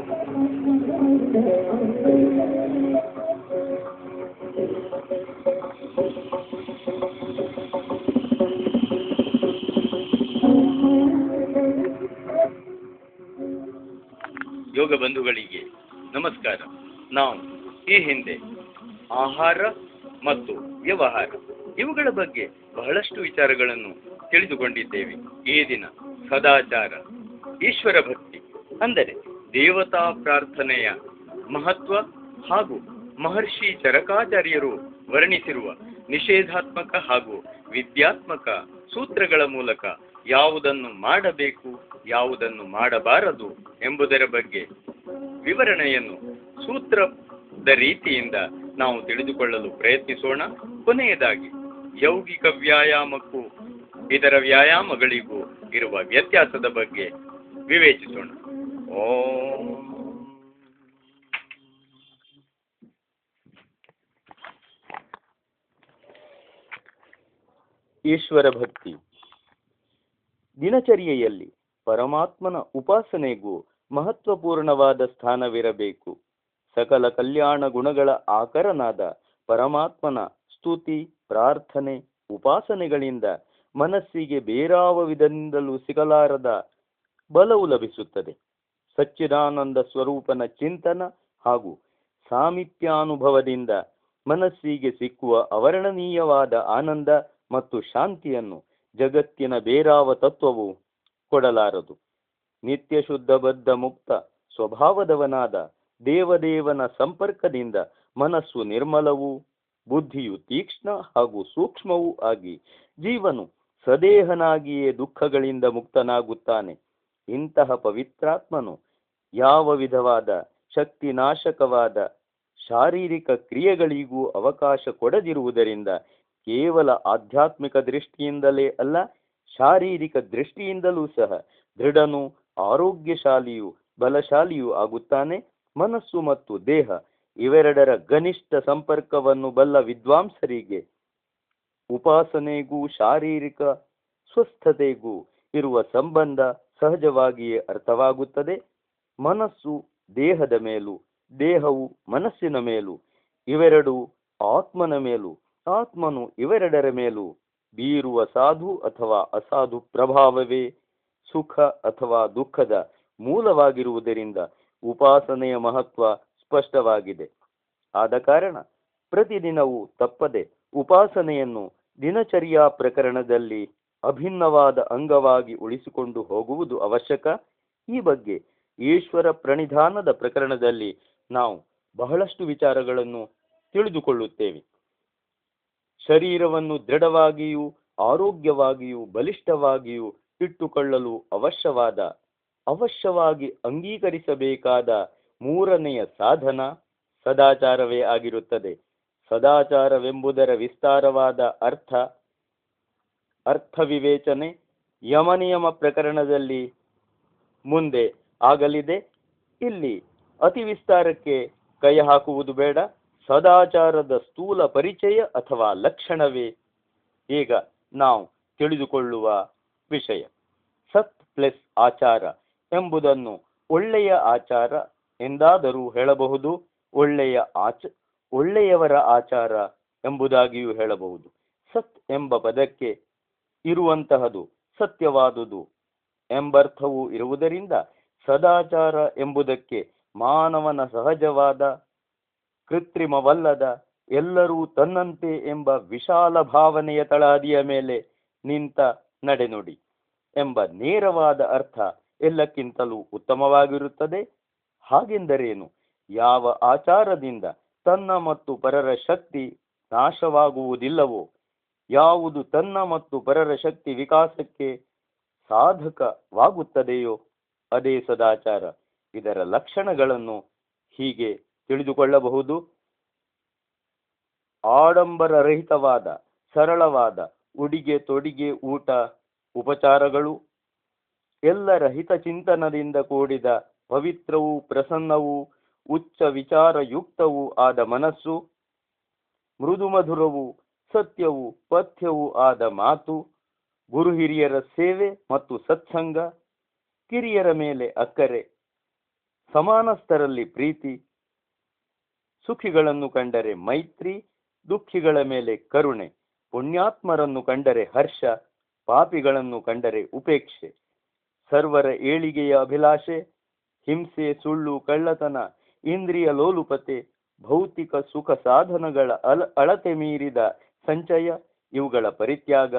ಯೋಗ ಬಂಧುಗಳಿಗೆ ನಮಸ್ಕಾರ. ನಾವು ಈ ಹಿಂದೆ ಆಹಾರ ಮತ್ತು ವ್ಯವಹಾರ ಇವುಗಳ ಬಗ್ಗೆ ಬಹಳಷ್ಟು ವಿಚಾರಗಳನ್ನು ತಿಳಿದುಕೊಂಡಿದ್ದೇವೆ. ಈ ದಿನ ಸದಾಚಾರ, ಈಶ್ವರ ಭಕ್ತಿ ಅಂದರೆ ದೇವತಾ ಪ್ರಾರ್ಥನೆಯ ಮಹತ್ವ ಹಾಗೂ ಮಹರ್ಷಿ ಚರಕಾಚಾರ್ಯರು ವರ್ಣಿಸಿರುವ ನಿಷೇಧಾತ್ಮಕ ಹಾಗೂ ವಿದ್ಯಾತ್ಮಕ ಸೂತ್ರಗಳ ಮೂಲಕ ಯಾವುದನ್ನು ಮಾಡಬೇಕು, ಯಾವುದನ್ನು ಮಾಡಬಾರದು ಎಂಬುದರ ಬಗ್ಗೆ ವಿವರಣೆಯನ್ನು ಸೂತ್ರದ ರೀತಿಯಿಂದ ನಾವು ತಿಳಿದುಕೊಳ್ಳಲು ಪ್ರಯತ್ನಿಸೋಣ. ಕೊನೆಯದಾಗಿ ಯೌಗಿಕ ವ್ಯಾಯಾಮಕ್ಕೂ ಇದರ ವ್ಯಾಯಾಮಗಳಿಗೂ ಇರುವ ವ್ಯತ್ಯಾಸದ ಬಗ್ಗೆ ವಿವೇಚಿಸೋಣ. ಓಂ. ಈಶ್ವರ ಭಕ್ತಿ. ದಿನಚರಿಯಲ್ಲಿ ಪರಮಾತ್ಮನ ಉಪಾಸನೆಗೂ ಮಹತ್ವಪೂರ್ಣವಾದ ಸ್ಥಾನವಿರಬೇಕು. ಸಕಲ ಕಲ್ಯಾಣ ಗುಣಗಳ ಆಕರನಾದ ಪರಮಾತ್ಮನ ಸ್ತುತಿ, ಪ್ರಾರ್ಥನೆ, ಉಪಾಸನೆಗಳಿಂದ ಮನಸ್ಸಿಗೆ ಬೇರಾವ ವಿಧದಿಂದಲೂ ಸಿಗಲಾರದ ಬಲವು ಲಭಿಸುತ್ತದೆ. ಸಚ್ಚಿದಾನಂದ ಸ್ವರೂಪನ ಚಿಂತನ ಹಾಗೂ ಸಾಮೀಪ್ಯಾನುಭವದಿಂದ ಮನಸ್ಸಿಗೆ ಸಿಕ್ಕುವ ಅವರ್ಣನೀಯವಾದ ಆನಂದ ಮತ್ತು ಶಾಂತಿಯನ್ನು ಜಗತ್ತಿನ ಬೇರಾವ ತತ್ವವು ಕೊಡಲಾರದು. ನಿತ್ಯ ಶುದ್ಧ ಬದ್ಧ ಮುಕ್ತ ಸ್ವಭಾವದವನಾದ ದೇವದೇವನ ಸಂಪರ್ಕದಿಂದ ಮನಸ್ಸು ನಿರ್ಮಲವೂ, ಬುದ್ಧಿಯು ತೀಕ್ಷ್ಣ ಹಾಗೂ ಸೂಕ್ಷ್ಮವೂ ಆಗಿ ಜೀವನು ಸದೇಹನಾಗಿಯೇ ದುಃಖಗಳಿಂದ ಮುಕ್ತನಾಗುತ್ತಾನೆ. ಇಂತಹ ಪವಿತ್ರಾತ್ಮನು ಯಾವ ವಿಧವಾದ ಶಕ್ತಿನಾಶಕವಾದ ಶಾರೀರಿಕ ಕ್ರಿಯೆಗಳಿಗೂ ಅವಕಾಶ ಕೊಡದಿರುವುದರಿಂದ ಕೇವಲ ಆಧ್ಯಾತ್ಮಿಕ ದೃಷ್ಟಿಯಿಂದಲೇ ಅಲ್ಲ, ಶಾರೀರಿಕ ದೃಷ್ಟಿಯಿಂದಲೂ ಸಹ ದೃಢನೂ ಆರೋಗ್ಯಶಾಲಿಯೂ ಬಲಶಾಲಿಯೂ ಆಗುತ್ತಾನೆ. ಮನಸ್ಸು ಮತ್ತು ದೇಹ ಇವೆರಡರ ಘನಿಷ್ಠ ಸಂಪರ್ಕವನ್ನು ಬಲ್ಲ ವಿದ್ವಾಂಸರಿಗೆ ಉಪಾಸನೆಗೂ ಶಾರೀರಿಕ ಸ್ವಸ್ಥತೆಗೂ ಇರುವ ಸಂಬಂಧ ಸಹಜವಾಗಿಯೇ ಅರ್ಥವಾಗುತ್ತದೆ. ಮನಸ್ಸು ದೇಹದ ಮೇಲೂ, ದೇಹವು ಮನಸ್ಸಿನ ಮೇಲೂ, ಇವೆರಡೂ ಆತ್ಮನ ಮೇಲೂ, ಆತ್ಮನು ಇವೆರಡರ ಮೇಲೂ ಬೀರುವ ಸಾಧು ಅಥವಾ ಅಸಾಧು ಪ್ರಭಾವವೇ ಸುಖ ಅಥವಾ ದುಃಖದ ಮೂಲವಾಗಿರುವುದರಿಂದ ಉಪಾಸನೆಯ ಮಹತ್ವ ಸ್ಪಷ್ಟವಾಗಿದೆ. ಆದ ಕಾರಣ ಪ್ರತಿದಿನವೂ ತಪ್ಪದೆ ಉಪಾಸನೆಯನ್ನು ದಿನಚರ್ಯಾ ಪ್ರಕರಣದಲ್ಲಿ ಅಭಿನ್ನವಾದ ಅಂಗವಾಗಿ ಉಳಿಸಿಕೊಂಡು ಹೋಗುವುದು ಅವಶ್ಯಕ. ಈ ಬಗ್ಗೆ ಈಶ್ವರ ಪ್ರಣಿಧಾನದ ಪ್ರಕರಣದಲ್ಲಿ ನಾವು ಬಹಳಷ್ಟು ವಿಚಾರಗಳನ್ನು ತಿಳಿದುಕೊಳ್ಳುತ್ತೇವೆ. ಶರೀರವನ್ನು ದೃಢವಾಗಿಯೂ ಆರೋಗ್ಯವಾಗಿಯೂ ಬಲಿಷ್ಠವಾಗಿಯೂ ಇಟ್ಟುಕೊಳ್ಳಲು ಅವಶ್ಯವಾಗಿ ಅಂಗೀಕರಿಸಬೇಕಾದ ಮೂರನೆಯ ಸಾಧನ ಸದಾಚಾರವೇ ಆಗಿರುತ್ತದೆ. ಸದಾಚಾರವೆಂಬುದರ ವಿಸ್ತಾರವಾದ ಅರ್ಥ ವಿವೇಚನೆ ಯಮನಿಯಮ ಪ್ರಕರಣದಲ್ಲಿ ಮುಂದೆ ಆಗಲಿದೆ. ಇಲ್ಲಿ ಅತಿ ವಿಸ್ತಾರಕ್ಕೆ ಕೈ ಹಾಕುವುದು ಬೇಡ. ಸದಾಚಾರದ ಸ್ಥೂಲ ಪರಿಚಯ ಅಥವಾ ಲಕ್ಷಣವೇ ಈಗ ನಾವು ತಿಳಿದುಕೊಳ್ಳುವ ವಿಷಯ. ಸತ್ ಪ್ಲಸ್ ಆಚಾರ ಎಂಬುದನ್ನು ಒಳ್ಳೆಯ ಆಚಾರ ಎಂದಾದರೂ ಹೇಳಬಹುದು, ಒಳ್ಳೆಯವರ ಆಚಾರ ಎಂಬುದಾಗಿಯೂ ಹೇಳಬಹುದು. ಸತ್ ಎಂಬ ಪದಕ್ಕೆ ಇರುವಂತಹದು ಸತ್ಯವಾದುದು ಎಂಬರ್ಥವೂ ಇರುವುದರಿಂದ ಸದಾಚಾರ ಎಂಬುದಕ್ಕೆ ಮಾನವನ ಸಹಜವಾದ, ಕೃತ್ರಿಮವಲ್ಲದ, ಎಲ್ಲರೂ ತನ್ನಂತೆ ಎಂಬ ವಿಶಾಲ ಭಾವನೆಯ ತಳಹದಿಯ ಮೇಲೆ ನಿಂತ ನಡೆನುಡಿ ಎಂಬ ನೇರವಾದ ಅರ್ಥ ಎಲ್ಲಕ್ಕಿಂತಲೂ ಉತ್ತಮವಾಗಿರುತ್ತದೆ. ಹಾಗೆಂದರೇನು? ಯಾವ ಆಚಾರದಿಂದ ತನ್ನ ಮತ್ತು ಪರರ ಶಕ್ತಿ ನಾಶವಾಗುವುದಿಲ್ಲವೋ, ಯಾವುದು ತನ್ನ ಮತ್ತು ಪರರ ಶಕ್ತಿ ವಿಕಾಸಕ್ಕೆ ಸಾಧಕವಾಗುತ್ತದೆಯೋ ಅದೇ ಸದಾಚಾರ. ಇದರ ಲಕ್ಷಣಗಳನ್ನು ಹೀಗೆ ತಿಳಿದುಕೊಳ್ಳಬಹುದು. ಆಡಂಬರರಹಿತವಾದ ಸರಳವಾದ ಉಡಿಗೆ ತೊಡಿಗೆ ಊಟ ಉಪಚಾರಗಳು, ಎಲ್ಲರ ಹಿತಚಿಂತನದಿಂದ ಕೂಡಿದ ಪವಿತ್ರವೂ ಪ್ರಸನ್ನವೂ ಉಚ್ಚ ವಿಚಾರಯುಕ್ತವೂ ಆದ ಮನಸ್ಸು, ಮೃದುಮಧುರವೂ ಸತ್ಯವೂ ಪಥ್ಯವೂ ಆದ ಮಾತು, ಗುರು ಹಿರಿಯರ ಸೇವೆ ಮತ್ತು ಸತ್ಸಂಗ, ಕಿರಿಯರ ಮೇಲೆ ಅಕ್ಕರೆ, ಸಮಾನಸ್ಥರಲ್ಲಿ ಪ್ರೀತಿ, ಸುಖಿಗಳನ್ನು ಕಂಡರೆ ಮೈತ್ರಿ, ದುಃಖಿಗಳ ಮೇಲೆ ಕರುಣೆ, ಪುಣ್ಯಾತ್ಮರನ್ನು ಕಂಡರೆ ಹರ್ಷ, ಪಾಪಿಗಳನ್ನು ಕಂಡರೆ ಉಪೇಕ್ಷೆ, ಸರ್ವರ ಏಳಿಗೆಯ ಅಭಿಲಾಷೆ, ಹಿಂಸೆ, ಸುಳ್ಳು, ಕಳ್ಳತನ, ಇಂದ್ರಿಯ ಲೋಲುಪತೆ, ಭೌತಿಕ ಸುಖ ಸಾಧನಗಳ ಅಳತೆ ಮೀರಿದ ಸಂಚಯ, ಇವುಗಳ ಪರಿತ್ಯಾಗ,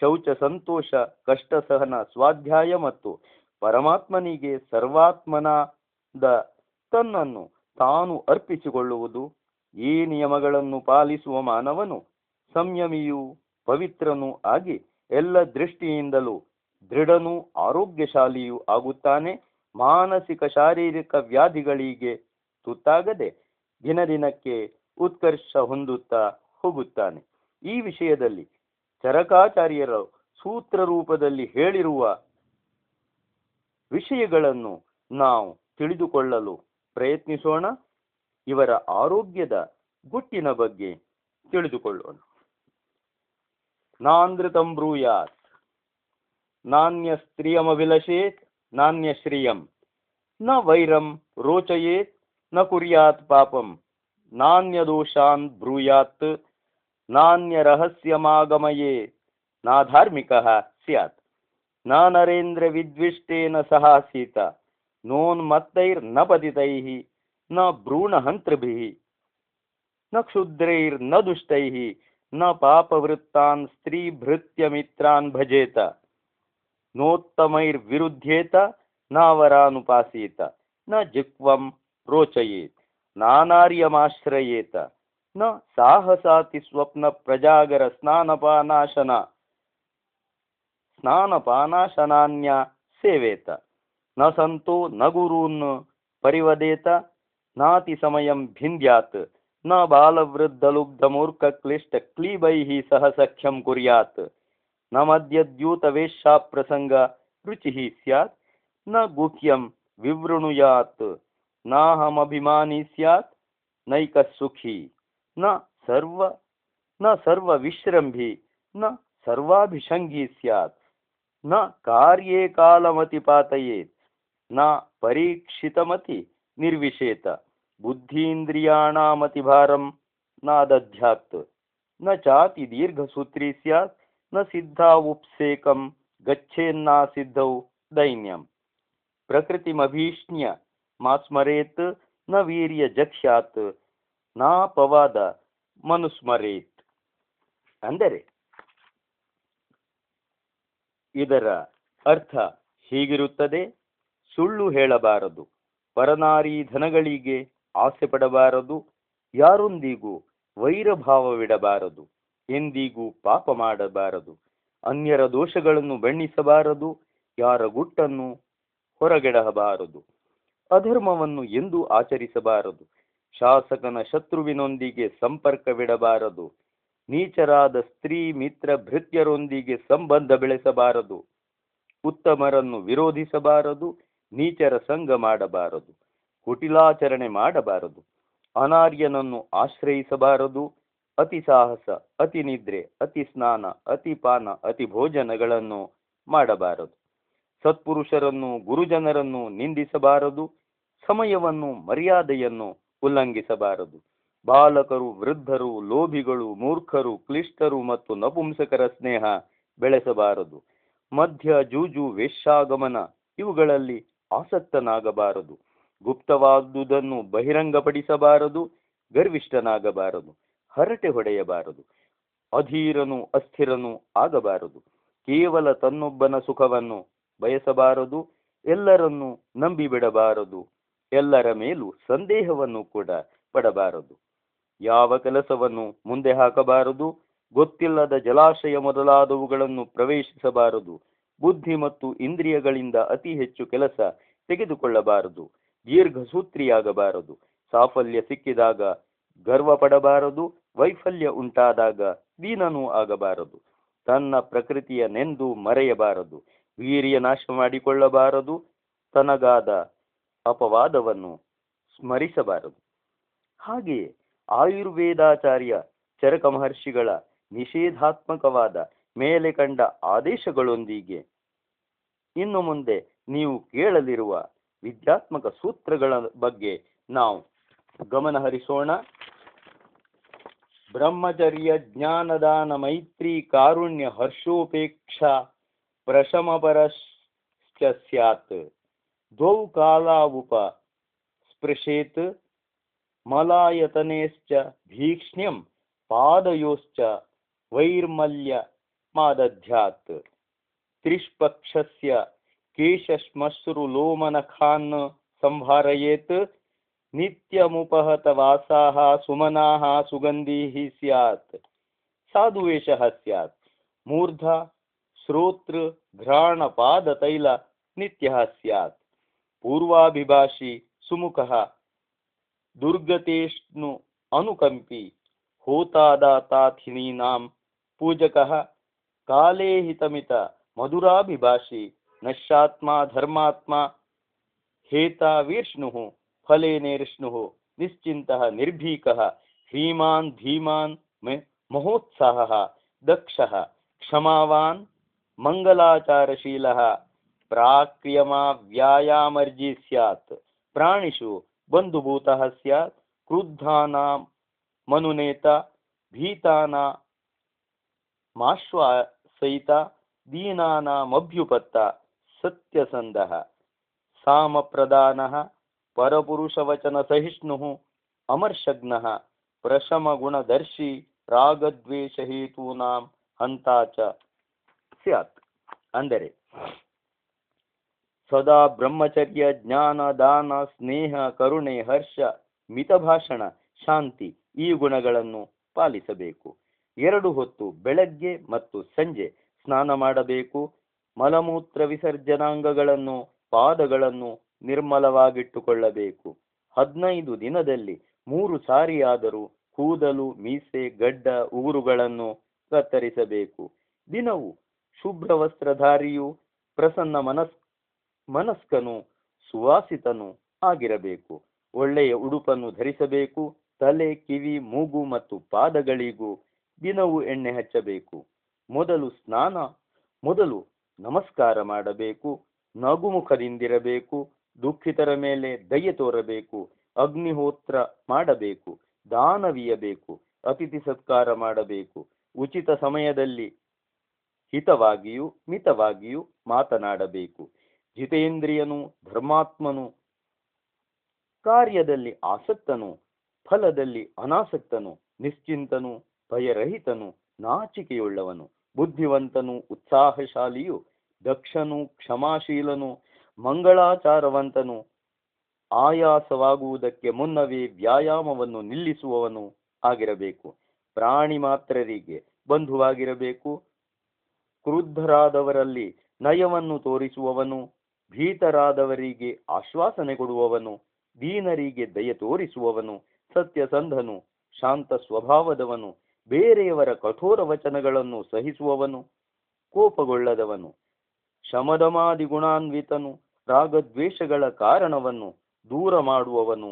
ಶೌಚ, ಸಂತೋಷ, ಕಷ್ಟ ಸಹನ, ಸ್ವಾಧ್ಯಾಯ ಮತ್ತು ಪರಮಾತ್ಮನಿಗೆ ಸರ್ವಾತ್ಮನಾದ ತನ್ನನ್ನು ತಾನು ಅರ್ಪಿಸಿಕೊಳ್ಳುವುದು. ಈ ನಿಯಮಗಳನ್ನು ಪಾಲಿಸುವ ಮಾನವನು ಸಂಯಮಿಯೂ ಪವಿತ್ರನೂ ಆಗಿ ಎಲ್ಲ ದೃಷ್ಟಿಯಿಂದಲೂ ದೃಢನೂ ಆರೋಗ್ಯಶಾಲಿಯೂ ಆಗುತ್ತಾನೆ. ಮಾನಸಿಕ ಶಾರೀರಿಕ ವ್ಯಾಧಿಗಳಿಗೆ ತುತ್ತಾಗದೆ ದಿನ ದಿನಕ್ಕೆ ಉತ್ಕರ್ಷ ಹೊಂದುತ್ತಾ ಹೋಗುತ್ತಾನೆ. ಈ ವಿಷಯದಲ್ಲಿ ಚರಕಾಚಾರ್ಯರು ಸೂತ್ರ ರೂಪದಲ್ಲಿ ಹೇಳಿರುವ ವಿಷಯಗಳನ್ನು ನಾವು ತಿಳಿದುಕೊಳ್ಳಲು ಪ್ರಯತ್ನಿಸೋಣ. ಇವರ ಆರೋಗ್ಯದ ಗುಟ್ಟಿನ ಬಗ್ಗೆ ತಿಳಿದುಕೊಳ್ಳೋಣ. ನಾನೃತಂ ಬ್ರೂಯಾತ್, ನಾಣ್ಯ ಸ್ತ್ರಿಯಮಭಿಲಷೇತ್, ನಾಣ್ಯ ಶ್ರಿಯಂ, ನ ವೈರಂ ರೋಚಯೇತ್, ನ ಕುರ್ಯಾತ್ ಪಾಪಂ, ನಾಣ್ಯ ದೋಷಾನ್ ಬ್ರೂಯಾತ್, ನಾಣ್ಯ ರಹಸ್ಯಮಾಗಮಯೇತ್, ನಾಧಾರ್ಮಿಕಃ ಸ್ಯಾತ್, ನ ನರೇಂದ್ರ ವಿದ್ವಿಷ್ಟೇನ ಸಹಾಸೀತ, ನೋನ್ಮತ್ತೈರ್ನ ಪತಿತೈಃ, ನ ಭ್ರೂಣಹಂತೃಭಿಃ, ನ ಕ್ಷುದ್ರೈರ್ನ ದುಷ್ಟೈಃ, ನ ಪಾಪವೃತ್ತಾನ್ ಸ್ತ್ರೀಭೃತ್ಯಮಿತ್ರಾನ್ ಭಜೇತ, ನೋತ್ತಮೈರ್ವಿರುಧ್ಯೇತ, ನಾವರಾನುಪಾಸೀತ, ನ ಜಿಕ್ವಂ ರೋಚಯೇತ್, ನಾನಾರ್ಯಮಾಶ್ರಯೇತ, ನ ಸಾಹಸಾತಿ ಸ್ವಪ್ನ ಪ್ರಜಾಗರ ಸ್ನಾನಪಾನಾಶನಾನ್ಯ ಸೇವೇತ, ನ ಸಂತೋ ನ ಗುರೂನ್ ಪರಿವದೇತ, ನಾತಿ ಸಮಯಂ ಭಿಂದ್ಯಾತ್, ನ ಬಾಲವೃದ್ಧಲುಬ್ಧಮೂರ್ಖ ಕ್ಲಿಷ್ಟ ಕ್ಲೀಬೈಃ ಸಹ ಸಖ್ಯಂ ಕುರ್ಯಾತ್, ನ ಮದ್ಯದ್ಯೂತ ವೇಶ್ಯಾ ಪ್ರಸಂಗ ರುಚಿಃ ಸ್ಯಾತ್, ನ ಗುಹ್ಯಂ ವಿವೃಣುಯಾತ್, ನಾಹಮಭಿಮಾನಿ ಸ್ಯಾತ್, ನೈಕ ಸುಖಿ, ನ ಸರ್ವ ವಿಶ್ರಂಭಿ, ನ ಸರ್ವಾಭಿಷಂಗಿ ಸ್ಯಾತ್, ನ ಕಾರ್ಯೇ ಕಾಲಮತಿ ಪಾತಯೇತ್, ನ ಪರೀಕ್ಷಿತಮತಿ ನಿರ್ವಿಶೇತ, ಬುದ್ಧೀಂದ್ರಿಯಾಣಾಮತಿ ಭಾರಂ ನಾದಧ್ಯಾತ್, ನ ಚಾತಿ ದೀರ್ಘಸೂತ್ರಿ ಸ್ಯಾತ್, ನ ಸಿದ್ಧಾವುಪ್ಸೇಕಂ ಗಚ್ಚೇನ್ನಾ ಸಿದ್ಧೌ ದೈನ್ಯಂ, ಪ್ರಕೃತಿಮಭೀಷ್ಣ್ಯ ಮಾಸ್ಮರೇತ್, ನ ವೀರ್ಯ ಜಕ್ಷ್ಯಾತ್, ನಾಪವಾದ ಮನುಸ್ಮರೇತ್. ಅಂದರೆ ಇದರ ಅರ್ಥ ಹೀಗಿರುತ್ತದೆ: ಸುಳ್ಳು ಹೇಳಬಾರದು, ಪರನಾರಿ ಧನಗಳಿಗೆ ಆಸೆ ಪಡಬಾರದು, ಯಾರೊಂದಿಗೂ ವೈರಭಾವವಿಡಬಾರದು, ಎಂದಿಗೂ ಪಾಪ ಮಾಡಬಾರದು, ಅನ್ಯರ ದೋಷಗಳನ್ನು ಬಣ್ಣಿಸಬಾರದು, ಯಾರ ಗುಟ್ಟನ್ನು ಹೊರಗೆಡಬಾರದು, ಅಧರ್ಮವನ್ನು ಎಂದೂ ಆಚರಿಸಬಾರದು, ಶಾಸಕನ ಶತ್ರುವಿನೊಂದಿಗೆ ಸಂಪರ್ಕವಿಡಬಾರದು, ನೀಚರಾದ ಸ್ತ್ರೀ ಮಿತ್ರ ಭೃತ್ಯರೊಂದಿಗೆ ಸಂಬಂಧ ಬೆಳೆಸಬಾರದು, ಉತ್ತಮರನ್ನು ವಿರೋಧಿಸಬಾರದು, ನೀಚರ ಸಂಗ ಮಾಡಬಾರದು, ಕುಟಿಲಾಚರಣೆ ಮಾಡಬಾರದು, ಅನಾರ್ಯನನ್ನು ಆಶ್ರಯಿಸಬಾರದು, ಅತಿ ಸಾಹಸ, ಅತಿ ನಿದ್ರೆ, ಅತಿ ಸ್ನಾನ, ಅತಿ ಪಾನ, ಅತಿ ಭೋಜನಗಳನ್ನು ಮಾಡಬಾರದು, ಸತ್ಪುರುಷರನ್ನು ಗುರುಜನರನ್ನು ನಿಂದಿಸಬಾರದು, ಸಮಯವನ್ನು ಮರ್ಯಾದೆಯನ್ನು ಉಲ್ಲಂಘಿಸಬಾರದು, ಬಾಲಕರು, ವೃದ್ಧರು, ಲೋಭಿಗಳು, ಮೂರ್ಖರು, ಕ್ಲಿಷ್ಟರು ಮತ್ತು ನಪುಂಸಕರ ಸ್ನೇಹ ಬೆಳೆಸಬಾರದು, ಮಧ್ಯ, ಜೂಜು, ವೇಶ್ಯಾಗಮನ ಇವುಗಳಲ್ಲಿ ಆಸಕ್ತನಾಗಬಾರದು, ಗುಪ್ತವಾದುದನ್ನು ಬಹಿರಂಗಪಡಿಸಬಾರದು, ಗರ್ವಿಷ್ಠನಾಗಬಾರದು, ಹರಟೆ ಹೊಡೆಯಬಾರದು, ಅಧೀರನು ಅಸ್ಥಿರನು ಆಗಬಾರದು, ಕೇವಲ ತನ್ನೊಬ್ಬನ ಸುಖವನ್ನು ಬಯಸಬಾರದು, ಎಲ್ಲರನ್ನೂ ನಂಬಿಬಿಡಬಾರದು, ಎಲ್ಲರ ಮೇಲೂ ಸಂದೇಹವನ್ನು ಕೂಡ ಪಡಬಾರದು, ಯಾವ ಕೆಲಸವನ್ನು ಮುಂದೆ ಹಾಕಬಾರದು, ಗೊತ್ತಿಲ್ಲದ ಜಲಾಶಯ ಮೊದಲಾದವುಗಳನ್ನು ಪ್ರವೇಶಿಸಬಾರದು, ಬುದ್ಧಿ ಮತ್ತು ಇಂದ್ರಿಯಗಳಿಂದ ಅತಿ ಹೆಚ್ಚು ಕೆಲಸ ತೆಗೆದುಕೊಳ್ಳಬಾರದು, ದೀರ್ಘಸೂತ್ರಿಯಾಗಬಾರದು, ಸಾಫಲ್ಯ ಸಿಕ್ಕಿದಾಗ ಗರ್ವ ಪಡಬಾರದು, ವೈಫಲ್ಯ ಉಂಟಾದಾಗ ದೀನನೂ ಆಗಬಾರದು, ತನ್ನ ಪ್ರಕೃತಿಯ ನೆಂದು ಮರೆಯಬಾರದು, ವೀರ್ಯ ನಾಶ ಮಾಡಿಕೊಳ್ಳಬಾರದು, ತನಗಾದ ಅಪವಾದವನ್ನು ಸ್ಮರಿಸಬಾರದು. ಹಾಗೆಯೇ ಆಯುರ್ವೇದಾಚಾರ್ಯ ಚರಕ ಮಹರ್ಷಿಗಳ ನಿಷೇಧಾತ್ಮಕವಾದ ಮೇಲೆ ಕಂಡ ಆದೇಶಗಳೊಂದಿಗೆ ಇನ್ನು ಮುಂದೆ ನೀವು ಕೇಳಲಿರುವ ವಿದ್ಯಾತ್ಮಕ ಸೂತ್ರಗಳ ಬಗ್ಗೆ ನಾವು ಗಮನ ಹರಿಸೋಣ. ಬ್ರಹ್ಮಚರ್ಯ ಜ್ಞಾನದಾನ ಮೈತ್ರಿ ಕಾರುಣ್ಯ ಹರ್ಷೋಪೇಕ್ಷಾ ಪ್ರಶಮಪರಶ್ಚ ಸ್ಯಾತ್ ದ್ವೌ ಕಾಲಾವುಪ ಸ್ಪೃಶೇತ್ ಮಲಾಯತನೇಶ್ಚ ಭೀಕ್ಷ್ಣ್ಯಂ ಪಾದಯೋಶ್ಚ ವೈರ್ಮಲ್ಯ ಮಾದಧ್ಯಾತ್ ತ್ರಿಷ್ಪಕ್ಷಸ್ಯ ಕೇಶಶ್ಮಶ್ರುಲೋಮನಖಾನ್ ಸಂಭಾರಯೇತ್ ನಿತ್ಯಮುಪಹತ ವಾಸಾಹ ಸುಮನಾಹ ಸುಗಂಧಿಃ ಸ್ಯಾತ್ ಸಾಧುವೇಷಃ ಸ್ಯಾತ್ ಮೂರ್ಧ ಶ್ರೋತೃ ಘ್ರಾಣ ಪಾದ ತೈಲ ನಿತ್ಯಃ ಸ್ಯಾತ್ ಪೂರ್ವಾಭಿಭಾಷಿ ಸುಮುಖಃ ದುರ್ಗತೇಷ್ನು ಅನುಕಂಪಿ ಹೋತಾದಾತಾಥಿನೀನಾಂ ಪೂಜಕಃ ಕಾಲೇ ಹಿತಮಿತ ಮಧುರಾಭಿಭಾಷಿ ನಶ್ಯಾತ್ಮ ಧರ್ಮಾತ್ಮ ಹೇತಾ ವಿಷ್ಣುಃ ಫಲೇನೇರ್ಷ್ಣುಃ ನಿಶ್ಚಿಂತಃ ನಿರ್ಭೀಕಃ ಶ್ರೀಮಾನ್ ಧೀಮಾನ್ ಮಹೋತ್ಸಾಹಃ ದಕ್ಷಃ ಕ್ಷಮಾವಾನ್ ಮಂಗಲಾಚಾರಶೀಲಃ ಪ್ರಾಕ್ರಿಯಮಾ ವ್ಯಾಯಾಮರ್ಜಿ ಸ್ಯಾತ್ ಪ್ರಾಣಿಷು ಬಂಧುಭೂತಃ ಸ್ಯಾತ್ ಕ್ರುದ್ಧಾನಾಂ ಮನುನೇತ ಭೀತಾನಾಮಾಶ್ವಾಸಯಿತ ದೀನಾನಾಮಭ್ಯುಪತ್ತ ಸತ್ಯಸಂಧಃ ಸಾಮಪ್ರದಾನಃ ಪರಪುರುಷವಚನ ಸಹಿಷ್ಣುಃ ಅಮರ್ಷಗ್ನಃ ಪ್ರಶಮಗುಣದರ್ಶಿ ರಾಗದ್ವೇಷಹೇತೂನಾಂ ಹಂತಾ ಚ ಸ್ಯಾತ್. ಅಂದರೆ ಸದಾ ಬ್ರಹ್ಮಚರ್ಯ ಜ್ಞಾನ ದಾನ ಸ್ನೇಹ ಕರುಣೆ ಹರ್ಷ ಮಿತಭಾಷಣ ಶಾಂತಿ ಈ ಗುಣಗಳನ್ನು ಪಾಲಿಸಬೇಕು. 2 ಹೊತ್ತು ಬೆಳಗ್ಗೆ ಮತ್ತು ಸಂಜೆ ಸ್ನಾನ ಮಾಡಬೇಕು. ಮಲಮೂತ್ರ ವಿಸರ್ಜನಾಂಗಗಳನ್ನು ಪಾದಗಳನ್ನು ನಿರ್ಮಲವಾಗಿಟ್ಟುಕೊಳ್ಳಬೇಕು. 15 ದಿನದಲ್ಲಿ 3 ಸಾರಿಯಾದರೂ ಕೂದಲು ಮೀಸೆ ಗಡ್ಡ ಉಗುರುಗಳನ್ನು ಕತ್ತರಿಸಬೇಕು. ದಿನವೂ ಶುಭ್ರ ವಸ್ತ್ರಧಾರಿಯು ಪ್ರಸನ್ನ ಮನಸ್ಕನು ಸುವಾಸಿತನು ಆಗಿರಬೇಕು. ಒಳ್ಳೆಯ ಉಡುಪನ್ನು ಧರಿಸಬೇಕು. ತಲೆ ಕಿವಿ ಮೂಗು ಮತ್ತು ಪಾದಗಳಿಗೂ ದಿನವೂ ಎಣ್ಣೆ ಹಚ್ಚಬೇಕು. ಮೊದಲು ನಮಸ್ಕಾರ ಮಾಡಬೇಕು. ನಗುಮುಖದಿಂದಿರಬೇಕು. ದುಃಖಿತರ ಮೇಲೆ ದಯೆ ತೋರಬೇಕು. ಅಗ್ನಿಹೋತ್ರ ಮಾಡಬೇಕು. ದಾನವೀಯಬೇಕು. ಅತಿಥಿ ಸತ್ಕಾರ ಮಾಡಬೇಕು. ಉಚಿತ ಸಮಯದಲ್ಲಿ ಹಿತವಾಗಿಯೂ ಮಿತವಾಗಿಯೂ ಮಾತನಾಡಬೇಕು. ಜಿತೇಂದ್ರಿಯನು ಧರ್ಮಾತ್ಮನು, ಕಾರ್ಯದಲ್ಲಿ ಆಸಕ್ತನು, ಫಲದಲ್ಲಿ ಅನಾಸಕ್ತನು, ನಿಶ್ಚಿಂತನು, ಭಯರಹಿತನು, ನಾಚಿಕೆಯುಳ್ಳವನು, ಬುದ್ಧಿವಂತನು, ಉತ್ಸಾಹಶಾಲಿಯು, ದಕ್ಷನು, ಕ್ಷಮಾಶೀಲನು, ಮಂಗಳಾಚಾರವಂತನು, ಆಯಾಸವಾಗುವುದಕ್ಕೆ ಮುನ್ನವೇ ವ್ಯಾಯಾಮವನ್ನು ನಿಲ್ಲಿಸುವವನು ಆಗಿರಬೇಕು. ಪ್ರಾಣಿ ಮಾತ್ರರಿಗೆ ಬಂಧುವಾಗಿರಬೇಕು. ಕ್ರುದ್ಧರಾದವರಲ್ಲಿ ನಯವನ್ನು ತೋರಿಸುವವನು, ಭೀತರಾದವರಿಗೆ ಆಶ್ವಾಸನೆ ಕೊಡುವವನು, ದೀನರಿಗೆ ದಯೆ ತೋರಿಸುವವನು, ಸತ್ಯಸಂಧನು, ಶಾಂತ ಸ್ವಭಾವದವನು, ಬೇರೆಯವರ ಕಠೋರ ವಚನಗಳನ್ನು ಸಹಿಸುವವನು, ಕೋಪಗೊಳ್ಳದವನು, ಶಮದಮಾದಿ ಗುಣಾನ್ವಿತನು, ರಾಗದ್ವೇಷಗಳ ಕಾರಣವನ್ನು ದೂರ ಮಾಡುವವನು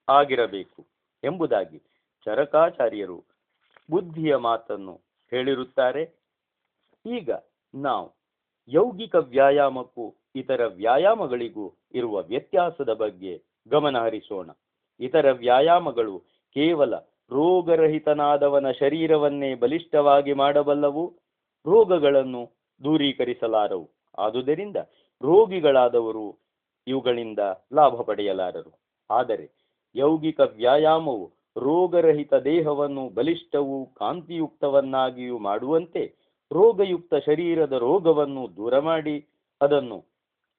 ಆಗಿರಬೇಕು ಎಂಬುದಾಗಿ ಚರಕಾಚಾರ್ಯರು ಬುದ್ಧಿಯ ಮಾತನ್ನು ಹೇಳಿರುತ್ತಾರೆ. ಈಗ ನಾವು ಯೌಗಿಕ ವ್ಯಾಯಾಮಕ್ಕೂ ಇತರ ವ್ಯಾಯಾಮಗಳಿಗೂ ಇರುವ ವ್ಯತ್ಯಾಸದ ಬಗ್ಗೆ ಗಮನ ಹರಿಸೋಣ. ಇತರ ವ್ಯಾಯಾಮಗಳು ಕೇವಲ ರೋಗರಹಿತನಾದವನ ಶರೀರವನ್ನೇ ಬಲಿಷ್ಠವಾಗಿ ಮಾಡಬಲ್ಲವು, ರೋಗಗಳನ್ನು ದೂರೀಕರಿಸಲಾರವು. ಆದುದರಿಂದ ರೋಗಿಗಳಾದವರು ಇವುಗಳಿಂದ ಲಾಭ ಪಡೆಯಲಾರರು. ಆದರೆ ಯೌಗಿಕ ವ್ಯಾಯಾಮವು ರೋಗರಹಿತ ದೇಹವನ್ನು ಬಲಿಷ್ಠವೂ ಕಾಂತಿಯುಕ್ತವನ್ನಾಗಿಯೂ ಮಾಡುವಂತೆ ರೋಗಯುಕ್ತ ಶರೀರದ ರೋಗವನ್ನು ದೂರ ಮಾಡಿ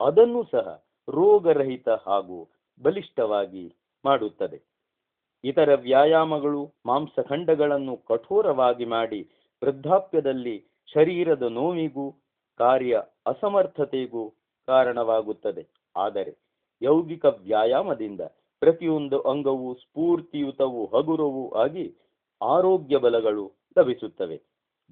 ಅದನ್ನು ಸಹ ರೋಗರಹಿತ ಹಾಗೂ ಬಲಿಷ್ಠವಾಗಿ ಮಾಡುತ್ತದೆ. ಇತರ ವ್ಯಾಯಾಮಗಳು ಮಾಂಸಖಂಡಗಳನ್ನು ಕಠೋರವಾಗಿ ಮಾಡಿ ವೃದ್ಧಾಪ್ಯದಲ್ಲಿ ಶರೀರದ ನೋವಿಗೂ ಕಾರ್ಯ ಅಸಮರ್ಥತೆಗೂ ಕಾರಣವಾಗುತ್ತದೆ. ಆದರೆ ಯೌಗಿಕ ವ್ಯಾಯಾಮದಿಂದ ಪ್ರತಿಯೊಂದು ಅಂಗವೂ ಸ್ಫೂರ್ತಿಯುತವೂ ಹಗುರವೂ ಆಗಿ ಆರೋಗ್ಯ ಬಲಗಳು ಲಭಿಸುತ್ತವೆ.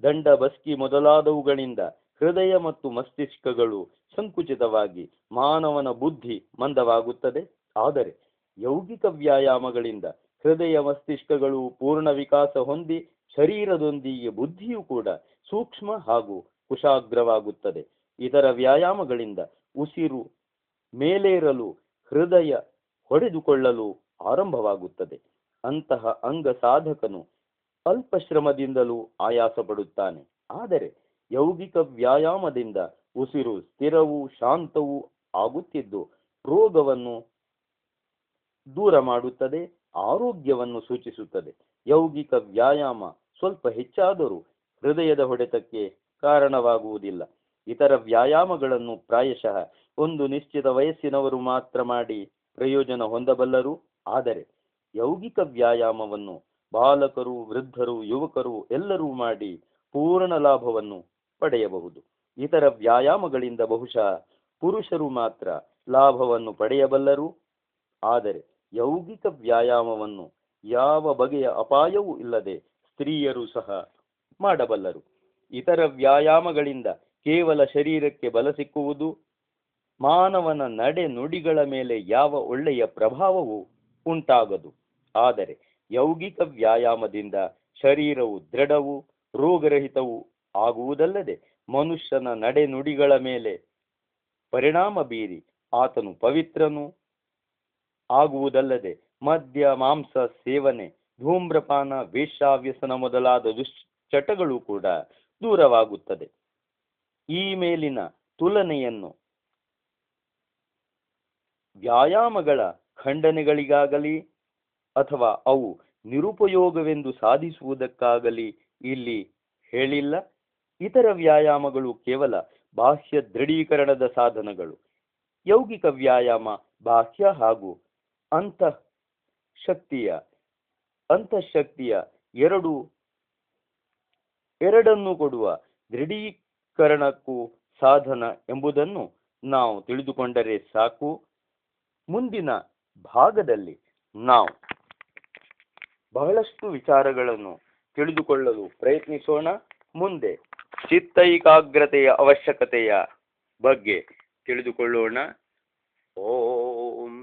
ದಂಡ ಬಸ್ಕಿ ಮೊದಲಾದವುಗಳಿಂದ ಹೃದಯ ಮತ್ತು ಮಸ್ತಿಷ್ಕಗಳು ಸಂಕುಚಿತವಾಗಿ ಮಾನವನ ಬುದ್ಧಿ ಮಂದವಾಗುತ್ತದೆ. ಆದರೆ ಯೌಗಿಕ ವ್ಯಾಯಾಮಗಳಿಂದ ಹೃದಯ ಮಸ್ತಿಷ್ಕಗಳು ಪೂರ್ಣ ವಿಕಾಸ ಹೊಂದಿ ಶರೀರದೊಂದಿಗೆ ಬುದ್ಧಿಯೂ ಕೂಡ ಸೂಕ್ಷ್ಮ ಹಾಗೂ ಕುಶಾಗ್ರವಾಗುತ್ತದೆ. ಇತರ ವ್ಯಾಯಾಮಗಳಿಂದ ಉಸಿರು ಮೇಲೇರಲು ಹೃದಯ ಹೊಡೆದುಕೊಳ್ಳಲು ಆರಂಭವಾಗುತ್ತದೆ. ಅಂತಹ ಅಂಗ ಸಾಧಕನು ಅಲ್ಪ ಶ್ರಮದಿಂದಲೂ ಆಯಾಸ ಪಡುತ್ತಾನೆ. ಆದರೆ ಯೌಗಿಕ ವ್ಯಾಯಾಮದಿಂದ ಉಸಿರು ಸ್ಥಿರವೂ ಶಾಂತವೂ ಆಗುತ್ತಿದ್ದು ರೋಗವನ್ನು ದೂರ ಮಾಡುತ್ತದೆ, ಆರೋಗ್ಯವನ್ನು ಸೂಚಿಸುತ್ತದೆ. ಯೌಗಿಕ ವ್ಯಾಯಾಮ ಸ್ವಲ್ಪ ಹೆಚ್ಚಾದರೂ ಹೃದಯದ ಹೊಡೆತಕ್ಕೆ ಕಾರಣವಾಗುವುದಿಲ್ಲ. ಇತರ ವ್ಯಾಯಾಮಗಳನ್ನು ಪ್ರಾಯಶಃ ಒಂದು ನಿಶ್ಚಿತ ವಯಸ್ಸಿನವರು ಮಾತ್ರ ಮಾಡಿ ಪ್ರಯೋಜನ ಹೊಂದಬಲ್ಲರು. ಆದರೆ ಯೌಗಿಕ ವ್ಯಾಯಾಮವನ್ನು ಬಾಲಕರು, ವೃದ್ಧರು, ಯುವಕರು ಎಲ್ಲರೂ ಮಾಡಿ ಪೂರ್ಣ ಲಾಭವನ್ನು ಪಡೆಯಬಹುದು. ಇತರ ವ್ಯಾಯಾಮಗಳಿಂದ ಬಹುಶಃ ಪುರುಷರು ಮಾತ್ರ ಲಾಭವನ್ನು ಪಡೆಯಬಲ್ಲರು. ಆದರೆ ಯೌಗಿಕ ವ್ಯಾಯಾಮವನ್ನು ಯಾವ ಬಗೆಯ ಅಪಾಯವೂ ಇಲ್ಲದೆ ಸ್ತ್ರೀಯರು ಸಹ ಮಾಡಬಲ್ಲರು. ಇತರ ವ್ಯಾಯಾಮಗಳಿಂದ ಕೇವಲ ಶರೀರಕ್ಕೆ ಬಲ ಸಿಕ್ಕುವುದು, ಮಾನವನ ನಡೆ ನುಡಿಗಳ ಮೇಲೆ ಯಾವ ಒಳ್ಳೆಯ ಪ್ರಭಾವವೂ ಉಂಟಾಗದು. ಆದರೆ ಯೌಗಿಕ ವ್ಯಾಯಾಮದಿಂದ ಶರೀರವು ದೃಢವೂ ರೋಗರಹಿತವೂ ಆಗುವುದಲ್ಲದೆ ಮನುಷ್ಯನ ನಡೆ ನುಡಿಗಳ ಮೇಲೆ ಪರಿಣಾಮ ಬೀರಿ ಆತನು ಪವಿತ್ರನೂ ಆಗುವುದಲ್ಲದೆ ಮದ್ಯ ಮಾಂಸ ಸೇವನೆ, ಧೂಮ್ರಪಾನ, ವೇಶ್ಯಾವ್ಯಸನ ಮೊದಲಾದ ದುಶ್ಚಟಗಳು ಕೂಡ ದೂರವಾಗುತ್ತದೆ. ಈ ಮೇಲಿನ ತುಲನೆಯನ್ನು ವ್ಯಾಯಾಮಗಳ ಖಂಡನೆಗಳಿಗಾಗಲಿ ಅಥವಾ ಅವು ನಿರುಪಯೋಗವೆಂದು ಸಾಧಿಸುವುದಕ್ಕಾಗಲಿ ಇಲ್ಲಿ ಹೇಳಿಲ್ಲ. ಇತರ ವ್ಯಾಯಾಮಗಳು ಕೇವಲ ಬಾಹ್ಯ ದೃಢೀಕರಣದ ಸಾಧನಗಳು. ಯೌಗಿಕ ವ್ಯಾಯಾಮ ಬಾಹ್ಯ ಹಾಗೂ ಅಂತಃಶಕ್ತಿಯ ಎರಡನ್ನೂ ಕೊಡುವ ದೃಢೀಕರಣಕ್ಕೂ ಸಾಧನ ಎಂಬುದನ್ನು ನಾವು ತಿಳಿದುಕೊಂಡರೆ ಸಾಕು. ಮುಂದಿನ ಭಾಗದಲ್ಲಿ ನಾವು ಬಹಳಷ್ಟು ವಿಚಾರಗಳನ್ನು ತಿಳಿದುಕೊಳ್ಳಲು ಪ್ರಯತ್ನಿಸೋಣ. ಮುಂದೆ ಚಿತ್ತ ಏಕಾಗ್ರತೆಯ ಅವಶ್ಯಕತೆಯ ಬಗ್ಗೆ ತಿಳಿದುಕೊಳ್ಳೋಣ. ಓಂ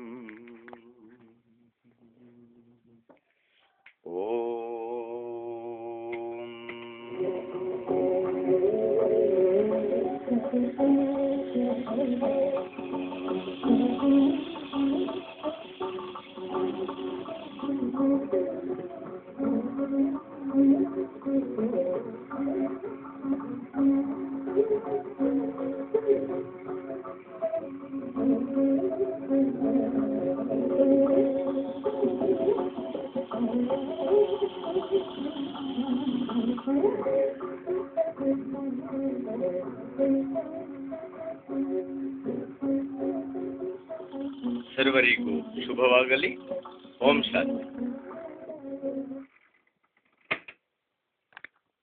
ಸರ್ವರಿಗೂ ಶುಭವಾಗಲಿ. ಓಂ ಶಾಂತಿ.